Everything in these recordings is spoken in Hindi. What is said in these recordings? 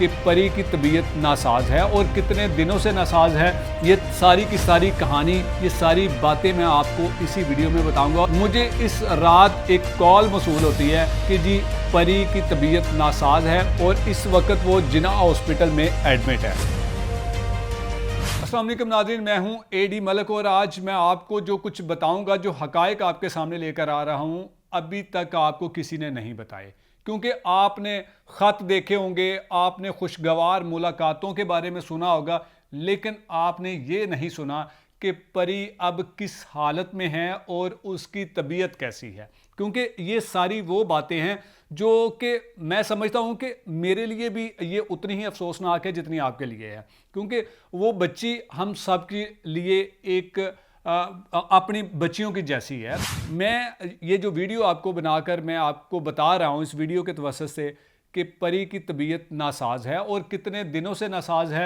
कि परी की तबीयत नासाज है और कितने दिनों से नासाज है। ये सारी की सारी कहानी, ये सारी बातें मैं आपको इसी वीडियो में बताऊंगा। मुझे इस रात एक कॉल मौसूल होती है कि जी परी की तबीयत नासाज है और इस वक्त वो जिन्ना हॉस्पिटल में एडमिट है। अस्सलाम वालेकुम नाज़रीन, मैं हूं एडी मलिक और आज मैं आपको जो कुछ बताऊंगा, जो हकायक आपके सामने लेकर आ रहा हूं, अभी तक आपको किसी ने नहीं बताए। क्योंकि आपने ख़त देखे होंगे, आपने खुशगवार मुलाकातों के बारे में सुना होगा, लेकिन आपने ये नहीं सुना कि परी अब किस हालत में है और उसकी तबीयत कैसी है। क्योंकि ये सारी वो बातें हैं जो कि मैं समझता हूँ कि मेरे लिए भी ये उतनी ही अफसोसनाक है जितनी आपके लिए है। क्योंकि वो बच्ची हम सब के लिए एक अपनी बच्चियों की जैसी है। मैं ये जो वीडियो आपको बनाकर मैं आपको बता रहा हूँ इस वीडियो के तवज्जुह से कि परी की तबीयत नासाज है और कितने दिनों से नासाज है।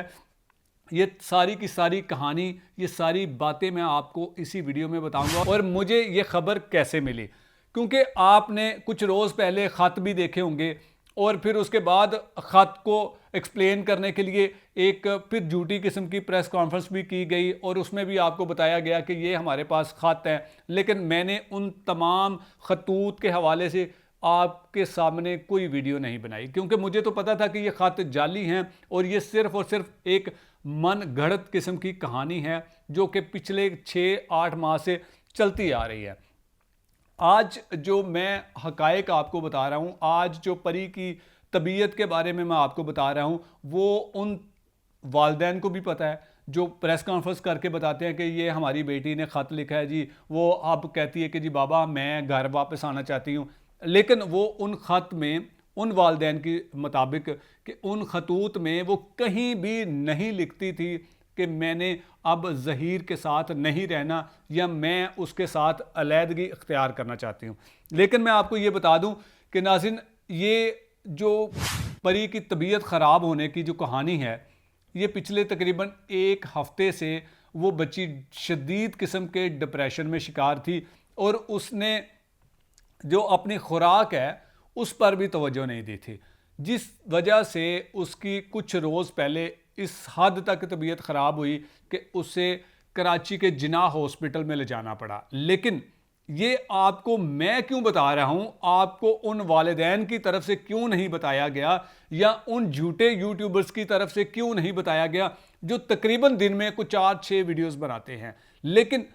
ये सारी की सारी कहानी, ये सारी बातें मैं आपको इसी वीडियो में बताऊंगा। और मुझे ये खबर कैसे मिली, क्योंकि आपने कुछ रोज़ पहले ख़त भी देखे होंगे और फिर उसके बाद ख़त को एक्सप्लेन करने के लिए एक फिर झूठी किस्म की प्रेस कॉन्फ्रेंस भी की गई और उसमें भी आपको बताया गया कि ये हमारे पास ख़त है। लेकिन मैंने उन तमाम खतूत के हवाले से आपके सामने कोई वीडियो नहीं बनाई, क्योंकि मुझे तो पता था कि ये ख़त जाली हैं और ये सिर्फ़ और सिर्फ एक मन गढ़ंत किस्म की कहानी है जो कि पिछले 6-8 माह से चलती आ रही है। आज जो मैं हकायक आपको बता रहा हूँ, आज जो परी की तबीयत के बारे में मैं आपको बता रहा हूँ, वो उन वालिदैन को भी पता है जो प्रेस कॉन्फ्रेंस करके बताते हैं कि ये हमारी बेटी ने ख़त लिखा है जी। वो अब कहती है कि जी बाबा मैं घर वापस आना चाहती हूँ। लेकिन वो उन ख़त में उन वालिदैन के मुताबिक कि उन खतूत में वो कहीं भी नहीं लिखती थी कि मैंने अब ज़हीर के साथ नहीं रहना या मैं उसके साथ अलहदगी इख्तियार करना चाहती हूँ। लेकिन मैं आपको ये बता दूँ कि नाज़रीन, ये जो परी की तबीयत ख़राब होने की जो कहानी है, ये पिछले तकरीबन 1 हफ़्ते से वो बच्ची शदीद किस्म के डिप्रेशन में शिकार थी और उसने जो अपनी खुराक है उस पर भी तवज्जो नहीं दी थी, जिस वजह से उसकी कुछ रोज़ पहले इस हद तक तबीयत ख़राब हुई कि उसे कराची के जिन्ना हॉस्पिटल में ले जाना पड़ा। लेकिन ये आपको मैं क्यों बता रहा हूँ, आपको उन वालिदैन की तरफ से क्यों नहीं बताया गया या उन झूठे यूट्यूबर्स की तरफ से क्यों नहीं बताया गया जो तकरीबन दिन में कुछ 4-6 वीडियोस बनाते हैं। लेकिन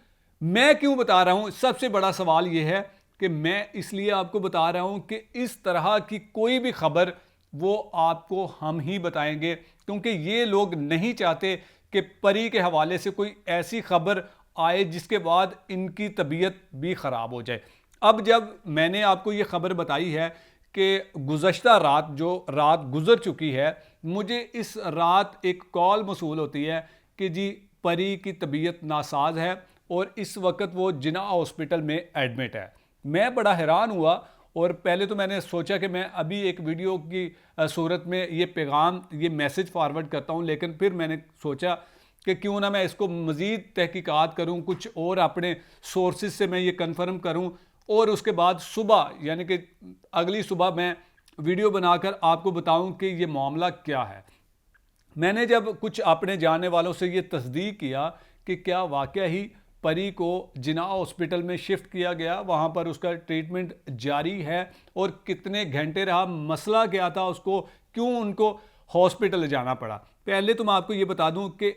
मैं क्यों बता रहा हूँ, सबसे बड़ा सवाल ये है कि मैं इसलिए आपको बता रहा हूँ कि इस तरह की कोई भी खबर वो आपको हम ही बताएंगे, क्योंकि ये लोग नहीं चाहते कि परी के हवाले से कोई ऐसी खबर आए जिसके बाद इनकी तबीयत भी ख़राब हो जाए। अब जब मैंने आपको ये खबर बताई है कि गुज़श्ता रात, जो रात गुज़र चुकी है, मुझे इस रात एक कॉल मौसूल होती है कि जी परी की तबीयत नासाज है और इस वक्त वो जिन्ना हॉस्पिटल में एडमिट है। मैं बड़ा हैरान हुआ और पहले तो मैंने सोचा कि मैं अभी एक वीडियो की सूरत में ये पैगाम, ये मैसेज फॉरवर्ड करता हूँ, लेकिन फिर मैंने सोचा कि क्यों ना मैं इसको मज़ीद तहकीकात करूँ, कुछ और अपने सोर्सेज से मैं ये कंफर्म करूँ और उसके बाद सुबह यानी कि अगली सुबह मैं वीडियो बनाकर आपको बताऊँ कि ये मामला क्या है। मैंने जब कुछ अपने जानने वालों से ये तस्दीक किया कि क्या वाकया ही परी को जिन्ना हॉस्पिटल में शिफ्ट किया गया, वहाँ पर उसका ट्रीटमेंट जारी है और कितने घंटे रहा, मसला क्या था, उसको क्यों उनको हॉस्पिटल जाना पड़ा। पहले तो मैं आपको ये बता दूं कि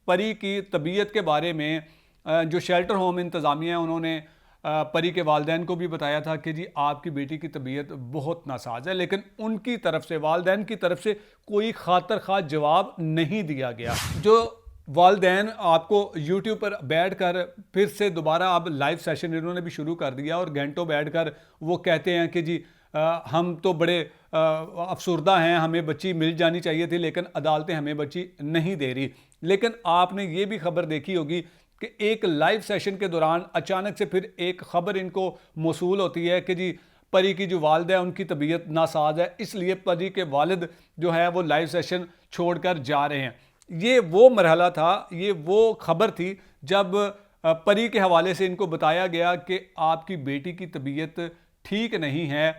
परी की तबीयत के बारे में जो शेल्टर होम इंतज़ामिया है उन्होंने परी के वालिदैन को भी बताया था कि जी आपकी बेटी की तबीयत बहुत नासाज है, लेकिन उनकी तरफ से, वालिदैन की तरफ से कोई खातर खा जवाब नहीं दिया गया। जो वालिदैन आपको यूट्यूब पर बैठकर फिर से दोबारा अब लाइव सेशन इन्होंने भी शुरू कर दिया और घंटों बैठकर वो कहते हैं कि जी हम तो बड़े अफसुर्दा हैं, हमें बच्ची मिल जानी चाहिए थी लेकिन अदालतें हमें बच्ची नहीं दे रही। लेकिन आपने ये भी खबर देखी होगी कि एक लाइव सेशन के दौरान अचानक से फिर एक खबर इनको मौसूल होती है कि जी परी की जो वालिदा है उनकी तबीयत नासाज है, इसलिए परी के वालिद जो है वो लाइव सेशन छोड़कर जा रहे हैं। ये वो मरहला था, ये वो खबर थी जब परी के हवाले से इनको बताया गया कि आपकी बेटी की तबीयत ठीक नहीं है,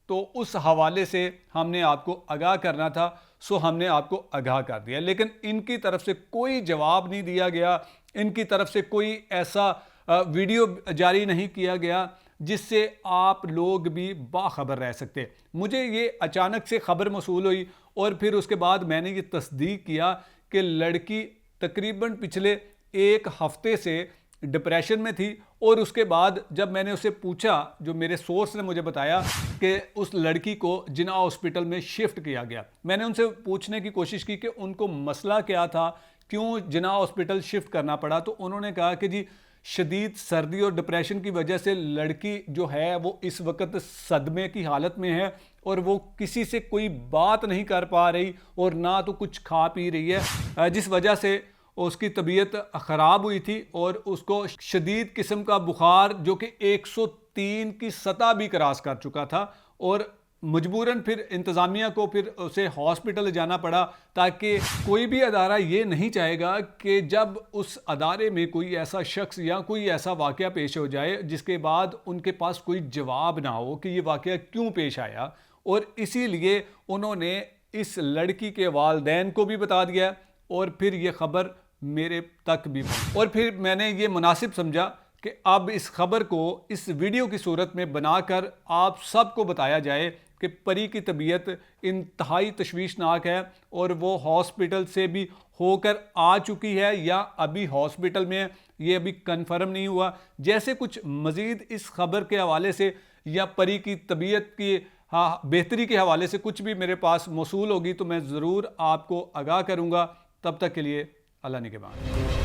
तो उस हवाले से हमने आपको आगाह करना था। सो हमने आपको आगाह कर दिया। लेकिन इनकी तरफ से कोई जवाब नहीं दिया गया, इनकी तरफ से कोई ऐसा वीडियो जारी नहीं किया गया जिससे आप लोग भी बाखबर रह सकते। मुझे ये अचानक से खबर मौसूल हुई और फिर उसके बाद मैंने ये तस्दीक किया कि लड़की तकरीबन पिछले 1 हफ्ते से डिप्रेशन में थी। और उसके बाद जब मैंने उससे पूछा, जो मेरे सोर्स ने मुझे बताया कि उस लड़की को जिन्ना हॉस्पिटल में शिफ्ट किया गया, मैंने उनसे पूछने की कोशिश की कि उनको मसला क्या था, क्यों जिन्ना हॉस्पिटल शिफ्ट करना पड़ा। तो उन्होंने कहा कि जी शदीद सर्दी और डिप्रेशन की वजह से लड़की जो है वो इस वक्त सदमे की हालत में है और वो किसी से कोई बात नहीं कर पा रही और ना तो कुछ खा पी रही है, जिस वजह से उसकी तबीयत ख़राब हुई थी और उसको शदीद किस्म का बुखार जो कि 103 की सतह भी क्रॉस कर चुका था और मजबूरन फिर इंतज़ामिया को फिर उसे हॉस्पिटल जाना पड़ा, ताकि कोई भी अदारा ये नहीं चाहेगा कि जब उस अदारे में कोई ऐसा शख्स या कोई ऐसा वाक़या पेश हो जाए जिसके बाद उनके पास कोई जवाब ना हो कि ये वाक़या क्यों पेश आया। और इसीलिए उन्होंने इस लड़की के वालिदैन को भी बता दिया और फिर ये ख़बर मेरे तक भी पहुंची। और फिर मैंने ये मुनासिब समझा कि अब इस खबर को इस वीडियो की सूरत में बनाकर आप सबको बताया जाए कि परी की तबीयत इंतहाई तशवीशनाक है और वो हॉस्पिटल से भी होकर आ चुकी है या अभी हॉस्पिटल में है, ये अभी कंफर्म नहीं हुआ। जैसे कुछ मज़ीद इस खबर के हवाले से या परी की तबीयत की बेहतरी के हवाले से कुछ भी मेरे पास मौसूल होगी तो मैं ज़रूर आपको आगाह करूँगा। तब तक के लिए अल्लाह निगहबान।